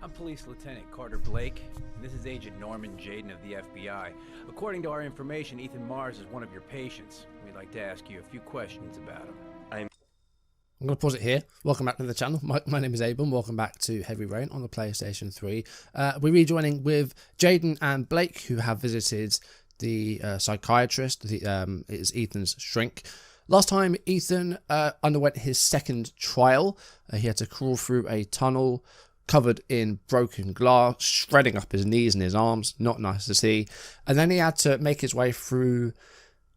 I'm Police Lieutenant Carter Blake, and this is Agent Norman Jaden of the FBI. According to our information, Ethan Mars is one of your patients. We'd like to ask you a few questions about him. I'm going to pause it here. Welcome back to the channel. My name is a-bombfm. Welcome back to Heavy Rain on the PlayStation 3. We're rejoining with Jaden and Blake, who have visited the psychiatrist. It is Ethan's shrink. Last time, Ethan underwent his second trial. He had to crawl through a tunnel covered in broken glass, shredding up his knees and his arms. Not nice to see. And then he had to make his way through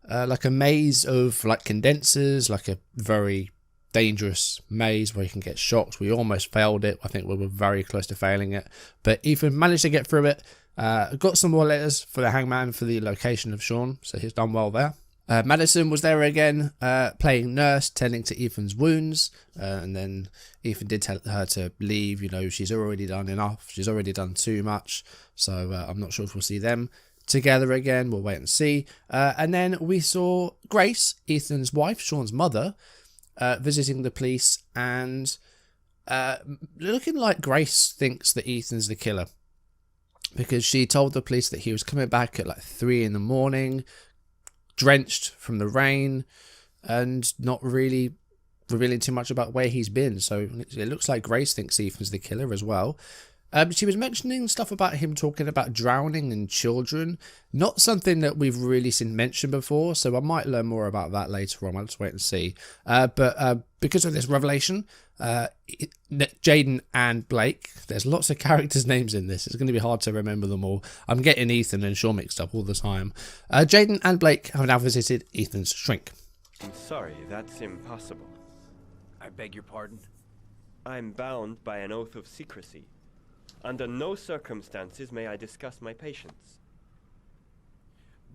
like a maze of like condensers, like a very dangerous maze where you can get shocked. We almost failed it. I think we were very close to failing it, but Ethan managed to get through it. Got some more letters for the hangman for the location of Sean, so he's done well there. Madison was there again, playing nurse, tending to Ethan's wounds, and then Ethan did tell her to leave. You know, she's already done enough. She's already done too much, so I'm not sure if we'll see them together again. We'll wait and see. And then we saw Grace, Ethan's wife, Sean's mother, visiting the police, and looking like Grace thinks that Ethan's the killer, because she told the police that he was coming back at like 3 in the morning, drenched from the rain, and not really revealing too much about where he's been. So it looks like Grace thinks Ethan's the killer as well. She was mentioning stuff about him talking about drowning and children, not something that we've really seen mentioned before, so I might learn more about that later on. I'll just wait and see. But because of this revelation, Jaden and Blake, there's lots of characters' names in this. It's going to be hard to remember them all. I'm getting Ethan and Sean mixed up all the time. Jaden and Blake have now visited Ethan's shrink. I'm sorry, that's impossible. I beg your pardon? I'm bound by an oath of secrecy. Under no circumstances may I discuss my patients.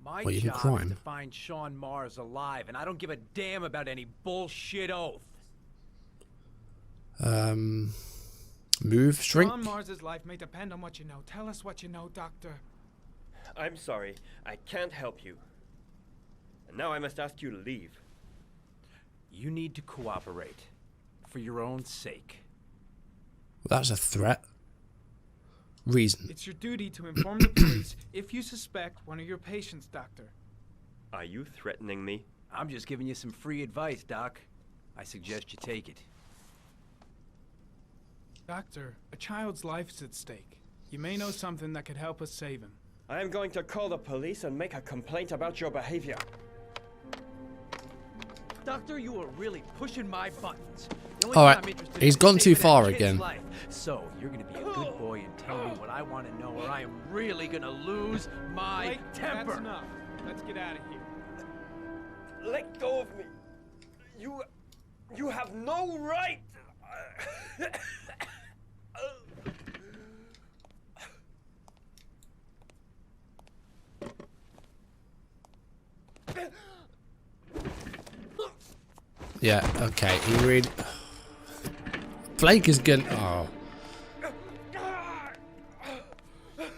My Well, you can job crime. is to find Sean Mars alive, and I don't give a damn about any bullshit oath. Move, shrink. Sean Mars's life may depend on what you know. Tell us what you know, Doctor. I'm sorry, I can't help you. And now I must ask you to leave. You need to cooperate, for your own sake. Well, that's a threat. Reason. It's your duty to inform the police if you suspect one of your patients, Doctor. Are you threatening me? I'm just giving you some free advice, Doc. I suggest you take it. Doctor, a child's life's at stake. You may know something that could help us save him. I am going to call the police and make a complaint about your behavior. Doctor, you are really pushing my buttons. All right, he's gone too far again. Life. So, you're going to be a good boy and tell me what I want to know, or I am really going to lose my Blake, temper. that's enough. Let's get out of here. Let go of me. You have no right. Yeah, okay, he really... Blake is gonna... Oh.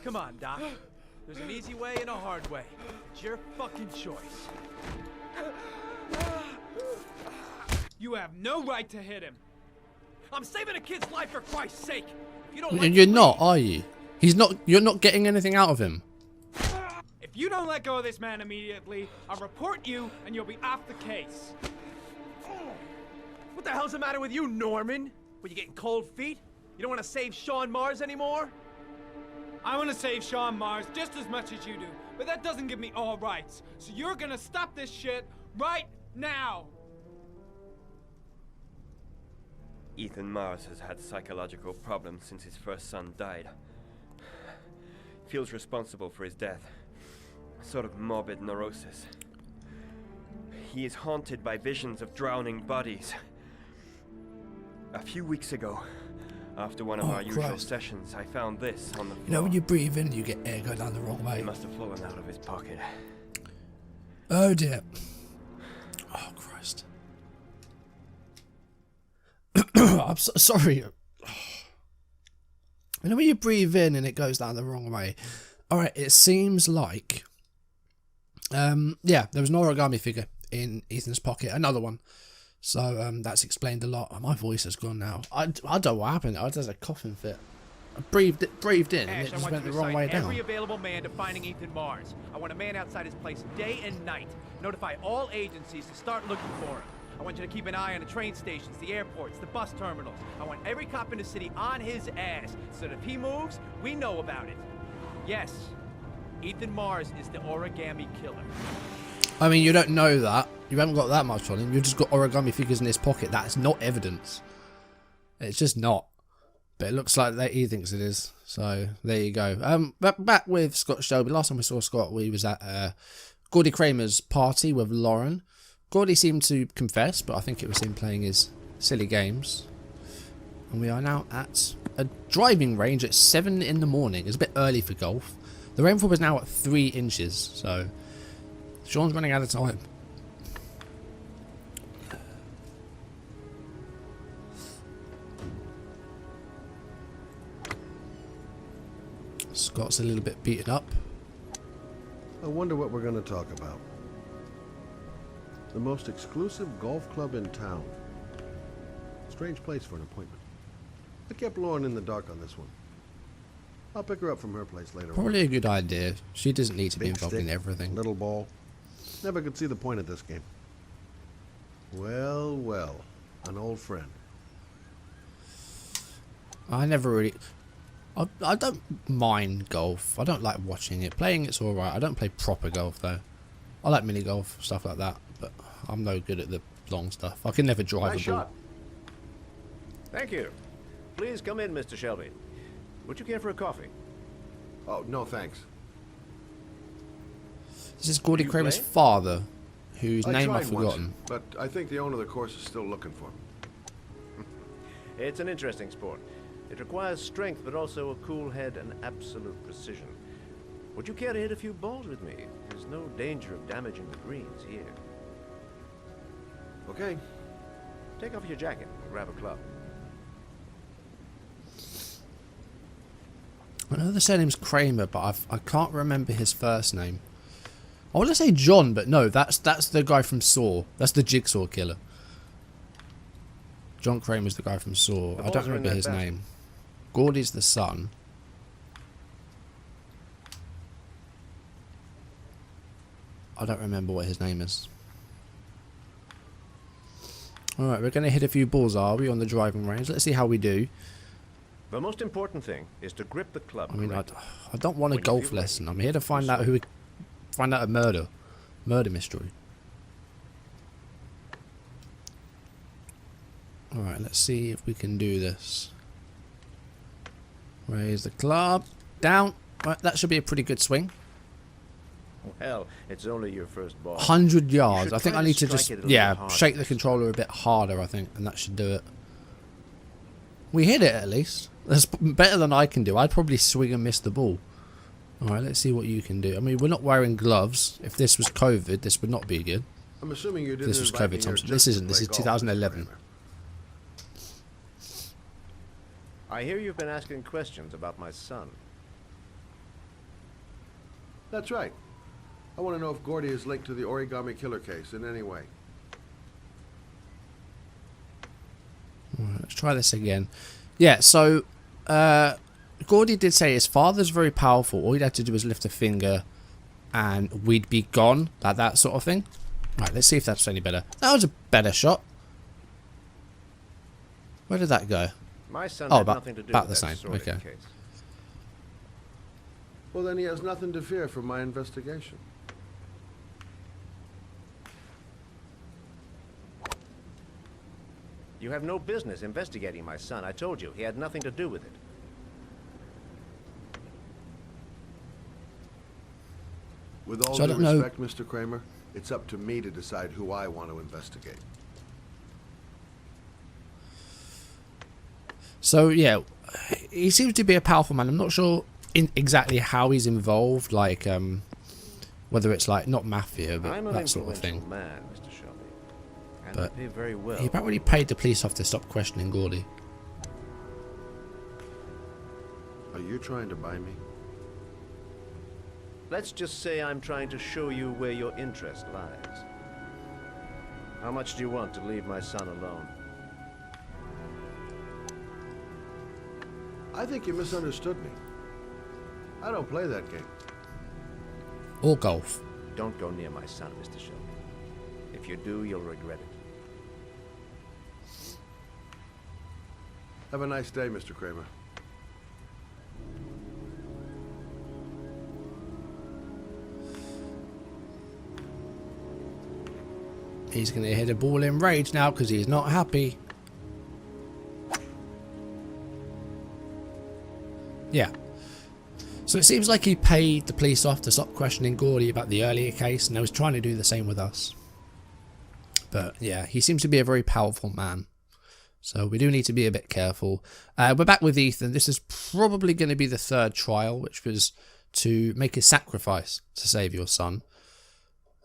Come on, Doc. There's an easy way and a hard way. It's your fucking choice. You have no right to hit him. I'm saving a kid's life for Christ's sake. If you don't And like you're it, not, leave. are you? He's not... You're not getting anything out of him. If you don't let go of this man immediately, I'll report you and you'll be off the case. What the hell's the matter with you, Norman? Were you getting cold feet? You don't want to save Sean Mars anymore? I want to save Sean Mars just as much as you do, but that doesn't give me all rights. So you're gonna stop this shit right now. Ethan Mars has had psychological problems since his first son died. Feels responsible for his death. A sort of morbid neurosis. He is haunted by visions of drowning bodies. A few weeks ago, after one of our usual sessions, I found this on the floor. You know when you breathe in, you get air go down the wrong way. It must have fallen out of his pocket. Oh dear. Oh Christ. I'm so sorry. You know when you breathe in and it goes down the wrong way. Alright, it seems like... yeah, there was an origami figure in Ethan's pocket. Another one. So that's explained a lot. Oh, my voice has gone now. I don't know what happened. I just had a coughing fit. breathed in and Ash, it I just want went you the to wrong assign way down. every available man to finding Ethan Mars. I want a man outside his place day and night. Notify all agencies to start looking for him. I want you to keep an eye on the train stations, the airports, the bus terminals. I want every cop in the city on his ass, so that if he moves, we know about it. Yes, Ethan Mars is the Origami Killer. I mean, you don't know that. You haven't got that much on him. You've just got origami figures in his pocket. That's not evidence. It's just not. But it looks like he thinks it is. So, there you go. Back with Scott Shelby. Last time we saw Scott, we was at Gordy Kramer's party with Lauren. Gordy seemed to confess, but I think it was him playing his silly games. And we are now at a driving range at 7 in the morning. It's a bit early for golf. The rainfall is now at 3 inches, so Sean's running out of time. Scott's a little bit beaten up. I wonder what we're going to talk about. The most exclusive golf club in town. Strange place for an appointment. I kept Lauren in the dark on this one. I'll pick her up from her place later. Probably a good idea. She doesn't need to be Big involved stick, in everything. Little ball. Never could see the point of this game. Well, well. An old friend. I never really... I don't mind golf. I don't like watching it. Playing it's alright. I don't play proper golf though. I like mini golf, stuff like that. But I'm no good at the long stuff. I can never drive Nice a ball. shot. Thank you. Please come in, Mr. Shelby. Would you care for a coffee? Oh, no thanks. This is Gordy You Kramer's play? father, whose I name tried I've forgotten. once, but I think the owner of the course is still looking for him. It's an interesting sport. It requires strength, but also a cool head and absolute precision. Would you care to hit a few balls with me? There's no danger of damaging the greens here. Okay. Take off your jacket and grab a club. I know the surname's Kramer, but I can't remember his first name. I want to say John, but no, that's the guy from Saw. That's the Jigsaw killer. John Kramer's the guy from Saw. The I don't balls are in remember that his basket. name. Gordy's the son. I don't remember what his name is. Alright, we're going to hit a few balls, are we, on the driving range? Let's see how we do. The most important thing is to grip the club I mean, correctly. I don't want a When you golf feel ready, lesson. I'm here to find you out find out a murder mystery. Alright, let's see if we can do this. Raise the club. Down. Right, that should be a pretty good swing. Well, it's only your first ball. 100 yards. should I think try I to need to strike just, it a little harder. shake the controller a bit harder, I think, and that should do it. We hit it at least. That's better than I can do. I'd probably swing and miss the ball. Alright, let's see what you can do. I mean, we're not wearing gloves. If this was COVID, this would not be good. I'm assuming you didn't This was invite me COVID, here Thompson. just This to isn't. This play is golf, 2011. Mr. Kramer. I hear you've been asking questions about my son. That's right. I want to know if Gordy is linked to the Origami Killer case in any way. Alright, let's try this again. Yeah, so Gordy did say his father's very powerful. All he'd have to do was lift a finger and we'd be gone. Like that sort of thing. Alright, let's see if that's any better. That was a better shot. Where did that go? My son Oh, had about- nothing to do about with the that same, sort of okay. case. Well, then he has nothing to fear from my investigation. You have no business investigating my son. I told you, he had nothing to do with it. With all So I due don't know- respect, Mr. Kramer, it's up to me to decide who I want to investigate. So yeah, he seems to be a powerful man. I'm not sure exactly how he's involved, like whether it's like not mafia, but I'm an that sort of influential thing. man, Mr. Shelby. And But I pay very well. He apparently paid the police off to stop questioning Gordy. Are you trying to buy me? Let's just say I'm trying to show you where your interest lies. How much do you want to leave my son alone? I think you misunderstood me. I don't play that game. Or golf. Don't go near my son, Mr. Shelby. If you do, you'll regret it. Have a nice day, Mr. Kramer. He's going to hit a ball in rage now because he's not happy. Yeah. So it seems like he paid the police off to stop questioning Gordy about the earlier case, and I was trying to do the same with us. But yeah, he seems to be a very powerful man. So we do need to be a bit careful. We're back with Ethan. This is probably going to be the third trial, which was to make a sacrifice to save your son.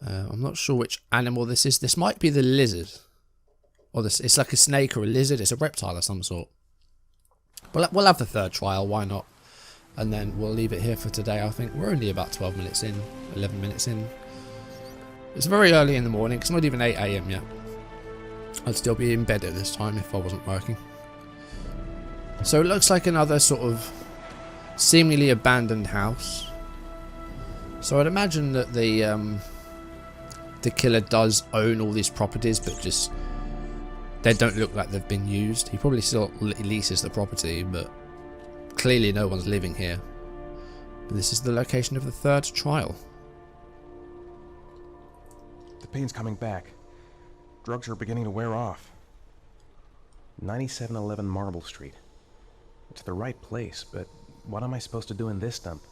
I'm not sure which animal this is. This might be the lizard. Or this, it's like a snake or a lizard. It's a reptile of some sort. But we'll have the third trial. Why not? And then we'll leave it here for today. I think we're only about 12 minutes in. 11 minutes in. It's very early in the morning. It's not even 8 AM yet. I'd still be in bed at this time if I wasn't working. So it looks like another sort of seemingly abandoned house. So I'd imagine that the killer does own all these properties, but just they don't look like they've been used. He probably still leases the property, but clearly no one's living here. But this is the location of the third trial. The pain's coming back. Drugs are beginning to wear off. 9711 Marble Street. It's the right place, but what am I supposed to do in this dump?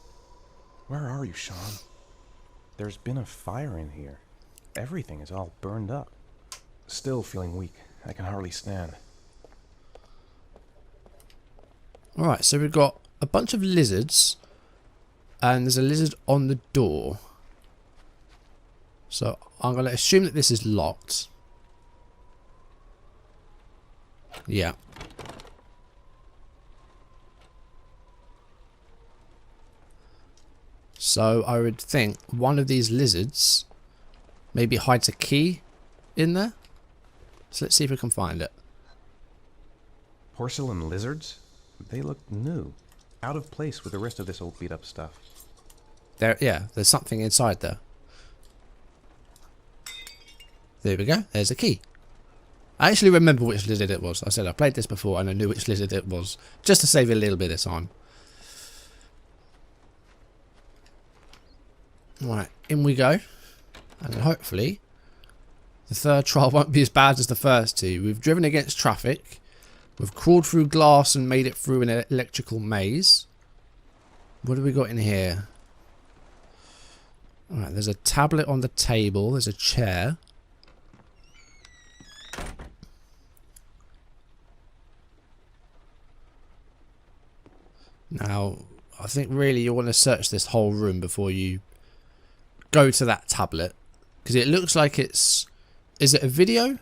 Where are you, Sean? There's been a fire in here. Everything is all burned up. Still feeling weak. I can hardly stand. Alright, so we've got a bunch of lizards. And there's a lizard on the door. So I'm going to assume that this is locked. Yeah. So I would think one of these lizards maybe hides a key in there. So let's see if we can find it. Porcelain lizards? They look new. Out of place with the rest of this old beat up stuff. Yeah, there's something inside there. There we go. There's a key. I actually remember which lizard it was. I said I played this before and I knew which lizard it was. Just to save a little bit of time. Right, in we go. And hopefully the third trial won't be as bad as the first two. We've driven against traffic. We've crawled through glass and made it through an electrical maze. What have we got in here? Alright, there's a tablet on the table. There's a chair. Now, I think really you want to search this whole room before you go to that tablet. Because it looks like it's... Is it a video?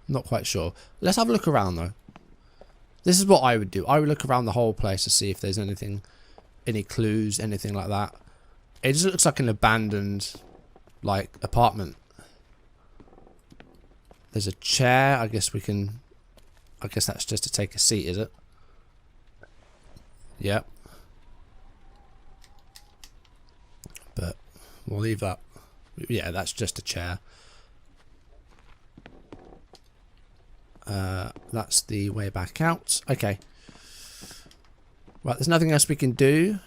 Not quite sure. Let's have a look around though. This is what I would do. I would look around the whole place to see if there's anything... Any clues, anything like that. It just looks like an abandoned, like, apartment. There's a chair. I guess we can... I guess that's just to take a seat, is it? Yep. But we'll leave that. Yeah, that's just a chair. That's the way back out. Okay. Right, there's nothing else we can do.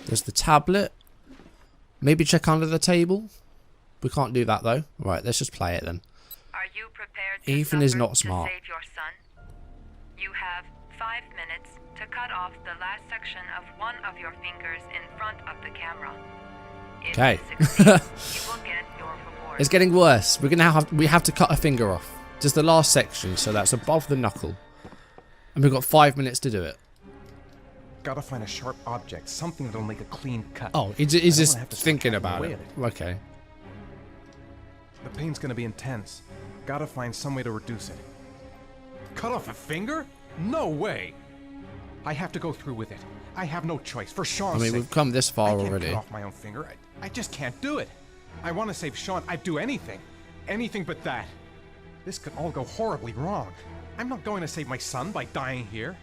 There's the tablet. Maybe check under the table. We can't do that though. Right, let's just play it then. Are you prepared to Ethan is not suffer smart. to save your son? You have 5 minutes to cut off the last section of one of your fingers in front of the camera. If Okay. you succeed, you will get your reward. It's getting worse. We have to cut a finger off. Just the last section, so that's above the knuckle. And we've got 5 minutes to do it. Gotta find a sharp object, something that'll make a clean cut. Oh, he's I don't just wanna have to start thinking hacking about away it. at Okay. The pain's gonna be intense. Gotta find some way to reduce it. Cut off a finger? No way! I have to go through with it. I have no choice, for Sean's I mean, sake. we've come this far I can't already. cut off my own finger. I just can't do it. I want to save Sean. I'd do anything. Anything but that. This could all go horribly wrong. I'm not going to save my son by dying here.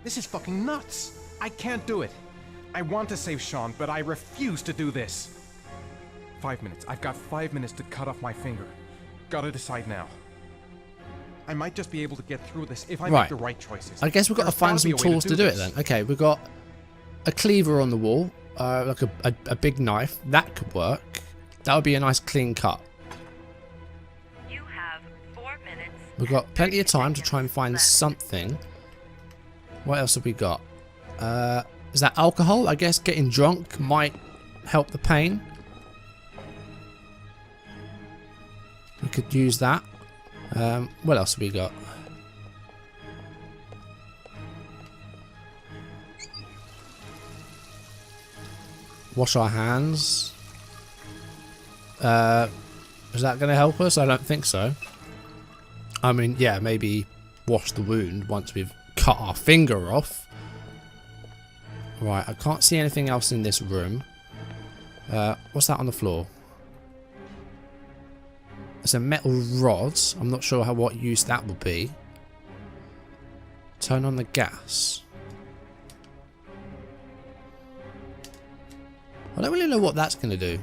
This is fucking nuts. I can't do it. I want to save Sean, but I refuse to do this. 5 minutes. I've got 5 minutes to cut off my finger. Gotta decide now. I might just be able to get through this if I make the right choices. I guess we've got to find some tools to do it then. Okay, we've got a cleaver on the wall, like a big knife. That could work. That would be a nice clean cut. You have 4 minutes. We've got plenty of time to try and find something. What else have we got? Is that alcohol? I guess getting drunk might help the pain. We could use that. What else have we got? Wash our hands. Is that going to help us? I don't think so. I mean, yeah, maybe wash the wound once we've cut our finger off. Right, I can't see anything else in this room. What's that on the floor? It's a metal rod. I'm not sure what use that will be. Turn on the gas. I don't really know what that's going to do.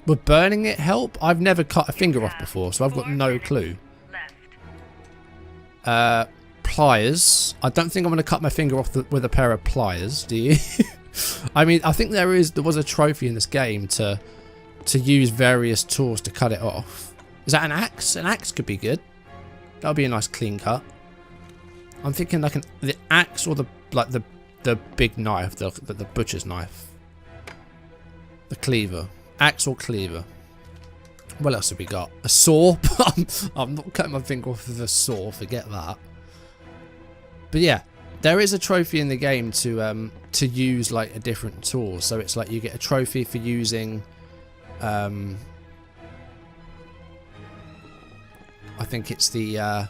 Would burning it help? I've never cut a finger off before, so I've got no clue. Pliers. I don't think I'm going to cut my finger off with a pair of pliers, do you? I mean, I think there was a trophy in this game to use various tools to cut it off. Is that an axe? An axe could be good. That would be a nice clean cut. I'm thinking like the axe or the big knife, the butcher's knife. The cleaver. Axe or cleaver. What else have we got? A saw? I'm not cutting my finger off with a saw, forget that. But yeah, there is a trophy in the game to use like a different tool. So it's like you get a trophy for using I think it's the God,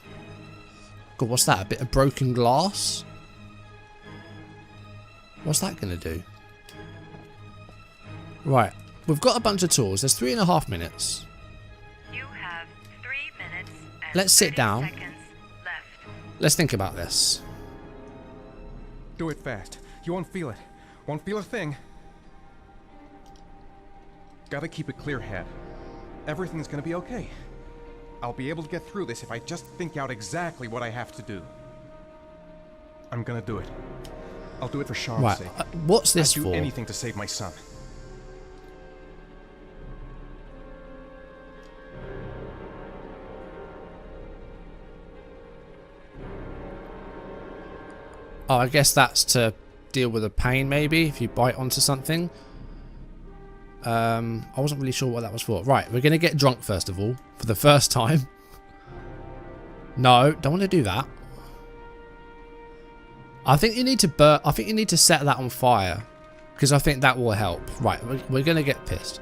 what's that? A bit of broken glass? What's that gonna do? Right, we've got a bunch of tools. There's 3.5 minutes. You have 3 minutes and Let's sit 30 down. seconds left. Let's think about this. Do it fast. You won't feel it. Won't feel a thing. Gotta keep a clear head. Everything's gonna be okay. I'll be able to get through this if I just think out exactly what I have to do. I'm gonna do it. I'll do it for Sean's Right, sake. what's this I'd do for? anything to save my son. Oh, I guess that's to deal with the pain, maybe, if you bite onto something. I wasn't really sure what that was for. Right, we're going to get drunk first of all, for the first time. No, don't want to do that. I think you need to set that on fire, because I think that will help. Right, we're going to get pissed.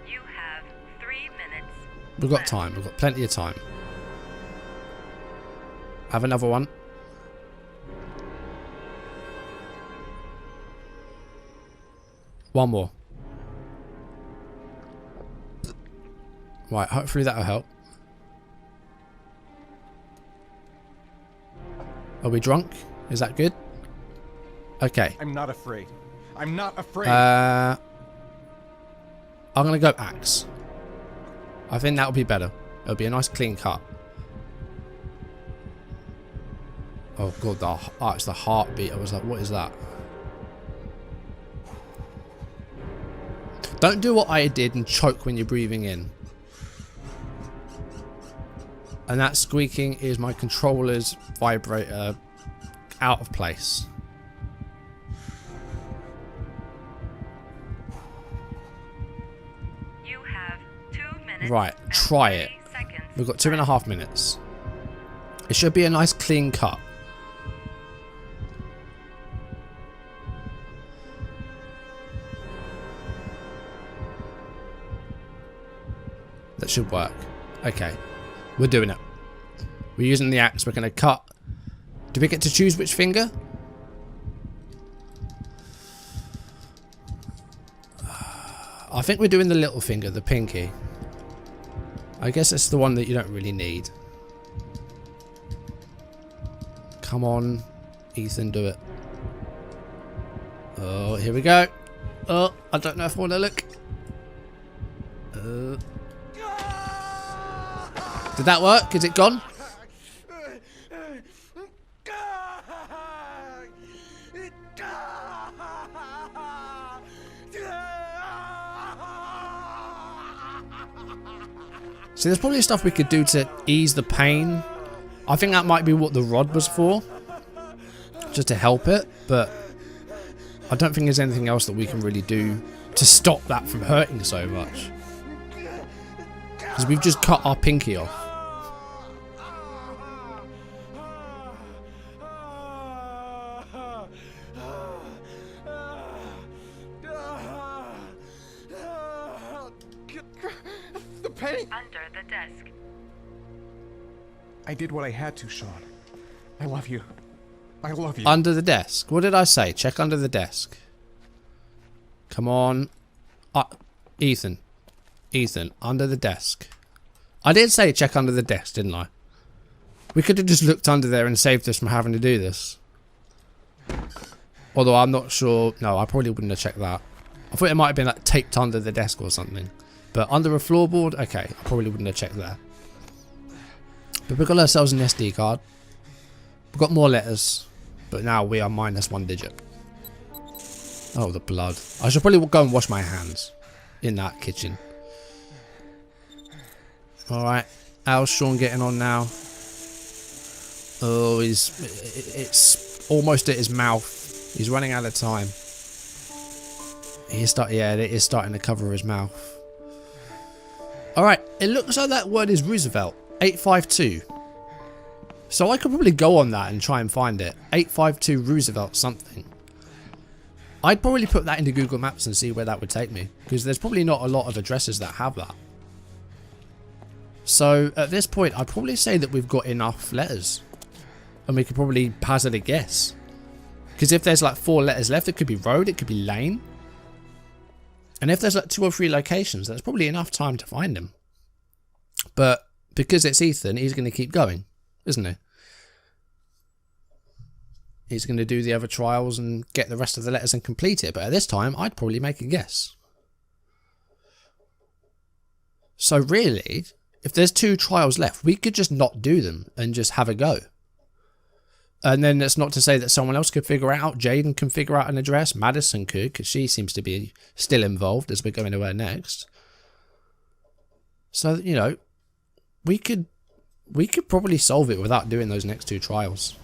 You have 3 minutes. We've got time. We've got plenty of time. Have another one. One more. Right, hopefully that'll help. Are we drunk? Is that good? Okay. I'm not afraid. I'm not afraid. I'm gonna go axe. I think that'll be better. It'll be a nice clean cut. Oh god, it's the heartbeat. I was like, what is that? Don't do what I did and choke when you're breathing in. And that squeaking is my controller's vibrator out of place. You have 2 minutes. Right, and try 30 it. seconds We've got 2.5 minutes. It should be a nice clean cut. That should work. Okay. We're doing it. We're using the axe. We're going to cut. Do we get to choose which finger? I think we're doing the little finger, the pinky. I guess it's the one that you don't really need. Come on, Ethan, do it. Oh, here we go. Oh, I don't know if I want to look. Did that work? Is it gone? See, there's probably stuff we could do to ease the pain. I think that might be what the rod was for. Just to help it, but I don't think there's anything else that we can really do to stop that from hurting so much. Because we've just cut our pinky off. Under the desk. I did what I had to, Sean. I love you. I love you. Under the desk. What did I say? Check under the desk. Come on. Ethan. Ethan, under the desk. I did say check under the desk, didn't I? We could have just looked under there and saved us from having to do this. Although I'm not sure. No, I probably wouldn't have checked that. I thought it might have been like taped under the desk or something. But under a floorboard, okay, I probably wouldn't have checked there. But we got ourselves an SD card. We've got more letters. But now we are -1 digit. Oh, the blood. I should probably go and wash my hands in that kitchen. Alright, how's Sean getting on now? Oh, it's almost at his mouth. He's running out of time. Yeah, it is starting to cover his mouth. Alright, it looks like that word is Roosevelt. 852. So I could probably go on that and try and find it. 852 Roosevelt something. I'd probably put that into Google Maps and see where that would take me. Because there's probably not a lot of addresses that have that. So at this point, I'd probably say that we've got enough letters. And we could probably hazard a guess. Because if there's like 4 letters left, it could be road, it could be lane. And if there's like 2 or 3 locations, that's probably enough time to find him. But because it's Ethan, he's going to keep going, isn't he? He's going to do the other trials and get the rest of the letters and complete it. But at this time, I'd probably make a guess. So really, if there's 2 trials left, we could just not do them and just have a go. And then that's not to say that someone else could figure it out. Jaden can figure out an address. Madison could, because she seems to be still involved as we're going to her next. So, you know, we could probably solve it without doing those next 2 trials.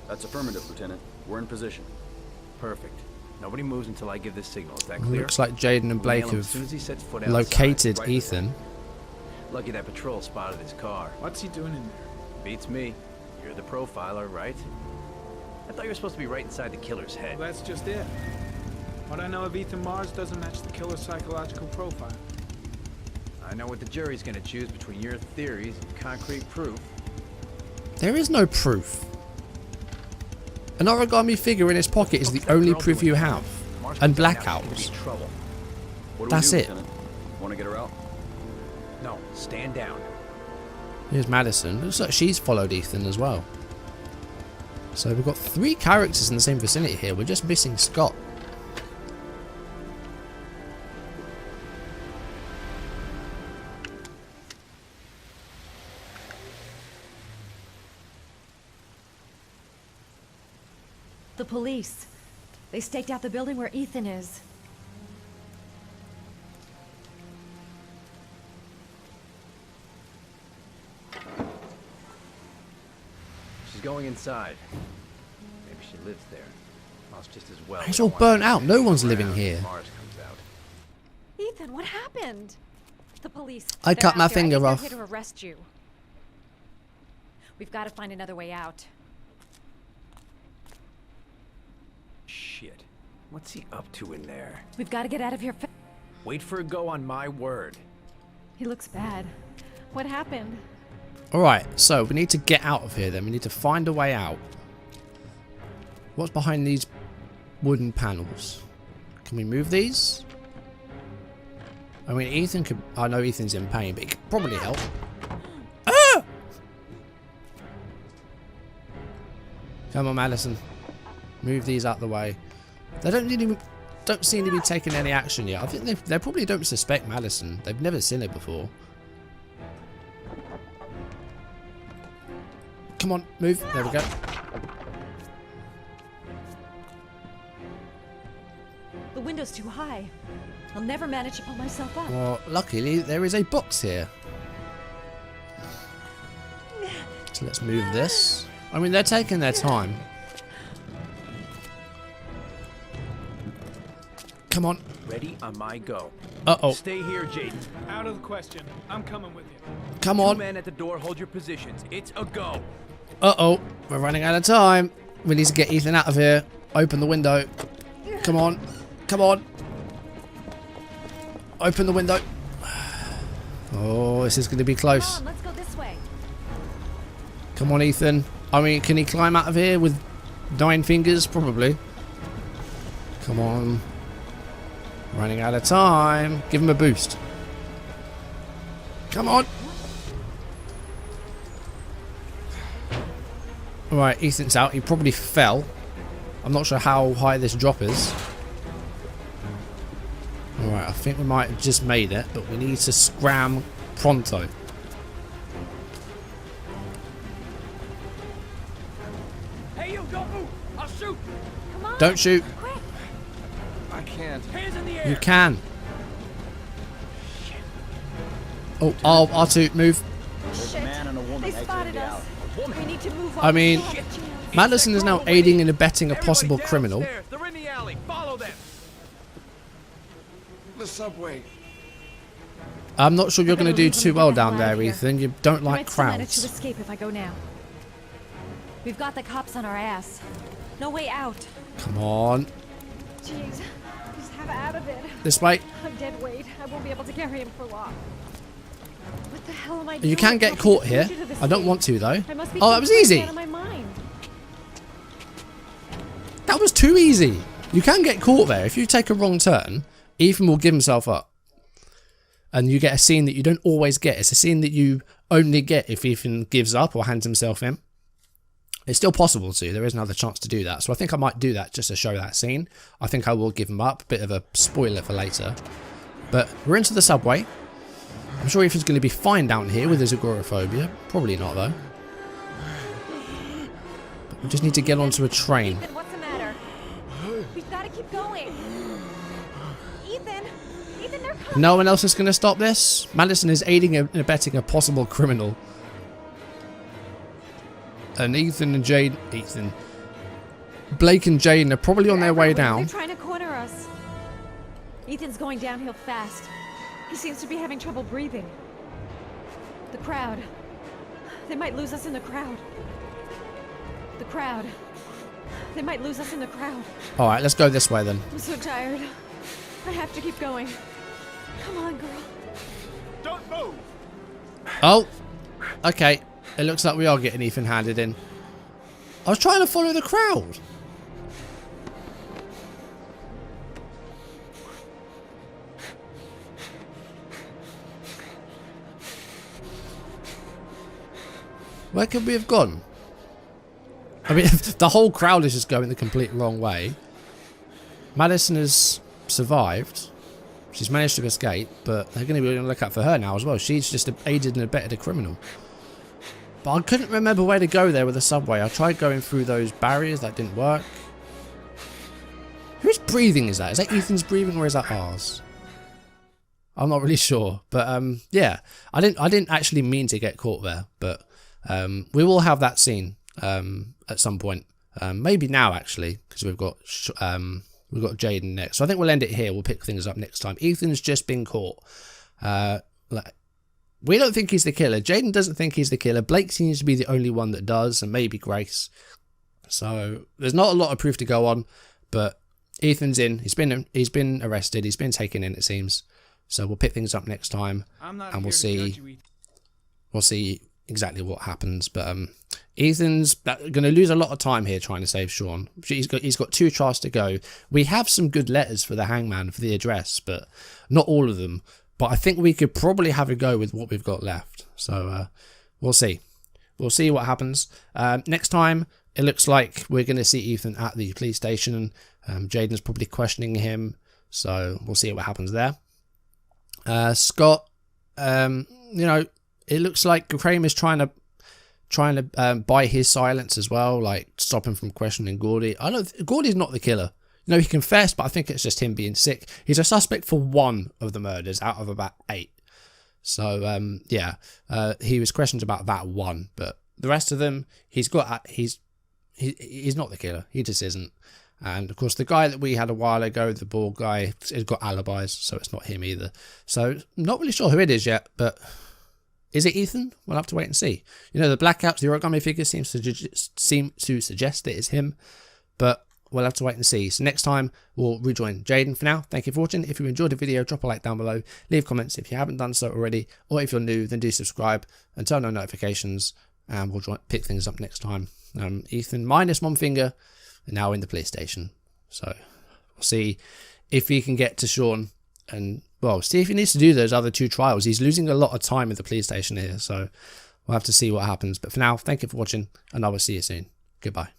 That's affirmative, Lieutenant. We're in position. Perfect. Nobody moves until I give this signal. Is that clear? Looks like Jaden and Blake have located Ethan. Lucky that patrol spotted his car. What's he doing in there? Beats me. You're the profiler, right? I thought you were supposed to be right inside the killer's head. Well, that's just it. What I know of Ethan Mars doesn't match the killer's psychological profile. I know what the jury's gonna choose between your theories and concrete proof. There is no proof. An origami figure in his pocket is the only proof you have. And blackouts. That's it. Want to get her out? No, stand down. Here's Madison. Looks like she's followed Ethan as well. So we've got 3 characters in the same vicinity here. We're just missing Scott. The police. They staked out the building where Ethan is. She's going inside. Maybe she lives there. Well, it's just as well. It's all burnt out. No one's living here. Mars comes out. Ethan, what happened? The police. I They're cut my out there. I finger think off. they're here to arrest you. We've got to find another way out. Shit. What's he up to in there? We've got to get out of here. Wait for a go on my word. He looks bad. What happened? Alright, so we need to get out of here then. We need to find a way out. What's behind these wooden panels? Can we move these? I mean, Ethan could... I know Ethan's in pain, but he could probably help. Ah! Come on, Madison. Move these out the way. They don't seem to be taking any action yet. I think they probably don't suspect Madison. They've never seen it before. Come on, move. There we go. The window's too high. I'll never manage to pull myself up. Well, luckily, there is a box here. So let's move this. I mean, they're taking their time. Come on. Ready on my go. Uh-oh. Stay here, Jaden. Out of the question. I'm coming with you. Come 2 on. men at the door, hold your positions. It's a go. Uh-oh. We're running out of time. We need to get Ethan out of here. Open the window. Come on. Come on. Open the window. Oh, this is going to be close. Come on, let's go this way. Come on, Ethan. I mean, can he climb out of here with 9 fingers? Probably. Come on. Running out of time. Give him a boost. Come on. Alright, Ethan's out. He probably fell. I'm not sure how high this drop is. Alright, I think we might have just made it, but we need to scram pronto. Hey, you, don't move. I'll shoot. Come on. Don't shoot. Quick. I can't. Hands in the air. You can. Oh, R2, move. Shit. They spotted us. We need to move on. I mean, We don't have a chance. Madison is now aiding and abetting a possible criminal. Downstairs. They're in the alley. Follow them. The subway. I'm not sure you're going to do too well down there, Ethan. You don't We like might still manage to crowds. escape if I go now. We've got the cops on our ass. No way out. Come on. Jeez, just have out of it. This way. I'm dead weight. I won't be able to carry him for long. What the hell am I doing? You can get How caught can here. push you to this I don't thing? want to, though. I must be Oh, that was completely easy. out of my mind. That was too easy. You can get caught there. If you take a wrong turn, Ethan will give himself up. And you get a scene that you don't always get. It's a scene that you only get if Ethan gives up or hands himself in. It's still possible to. There is another chance to do that. So I think I might do that just to show that scene. I think I will give him up. Bit of a spoiler for later. But we're into the subway. I'm sure Ethan's going to be fine down here with his agoraphobia. Probably not, though. But we just need to get onto a train. Ethan, what's the matter? We've got to keep going. Ethan, they're coming. No one else is going to stop this? Madison is aiding and abetting a possible criminal. And Blake and Jaden are probably on their way down. They're trying to corner us. Ethan's going downhill fast. He seems to be having trouble breathing. The crowd. They might lose us in the crowd. The crowd. They might lose us in the crowd. Alright, let's go this way then. I'm so tired. I have to keep going. Come on, girl. Don't move. Oh, okay. It looks like we are getting Ethan handed in. I was trying to follow the crowd. Where could we have gone? I mean, the whole crowd is just going the complete wrong way. Madison has survived. She's managed to escape, but they're going to be on the lookout for her now as well. She's just aided and abetted a criminal. But I couldn't remember where to go there with the subway. I tried going through those barriers. That didn't work. Whose breathing is that? Is that Ethan's breathing or is that ours? I'm not really sure. But yeah, I didn't actually mean to get caught there. But we will have that scene at some point. Maybe now actually, because we've got Jaden next. So I think we'll end it here. We'll pick things up next time. Ethan's just been caught. We don't think he's the killer. Jaden doesn't think he's the killer. Blake seems to be the only one that does, and maybe Grace. So there's not a lot of proof to go on, but Ethan's in. He's been arrested. He's been taken in, it seems. So we'll pick things up next time, and we'll see exactly what happens. But Ethan's going to lose a lot of time here trying to save Sean. He's got 2 trials to go. We have some good letters for the hangman for the address, but not all of them. But I think we could probably have a go with what we've got left. So we'll see. We'll see what happens. Next time, it looks like we're going to see Ethan at the police station. Jaden's probably questioning him. So we'll see what happens there. Scott, you know, it looks like Kramer's trying to buy his silence as well, like stop him from questioning Gordy. Gordy's not the killer. You know, he confessed, but I think it's just him being sick. He's a suspect for one of the murders out of about 8. So yeah, he was questioned about that one, but the rest of them, he's not the killer. He just isn't. And of course, the guy that we had a while ago, the bald guy, has got alibis, so it's not him either. So not really sure who it is yet, but is it Ethan? We'll have to wait and see. You know, the blackouts, the origami figure seem to suggest that it's him, but we'll have to wait and see. So next time, we'll rejoin Jaden. For now, thank you for watching. If you enjoyed the video, drop a like down below. Leave comments if you haven't done so already. Or if you're new, then do subscribe and turn on notifications. And we'll pick things up next time. Ethan, minus one finger, now in the police station. So we'll see if he can get to Sean. And, well, see if he needs to do those other 2 trials. He's losing a lot of time at the police station here. So we'll have to see what happens. But for now, thank you for watching. And I will see you soon. Goodbye.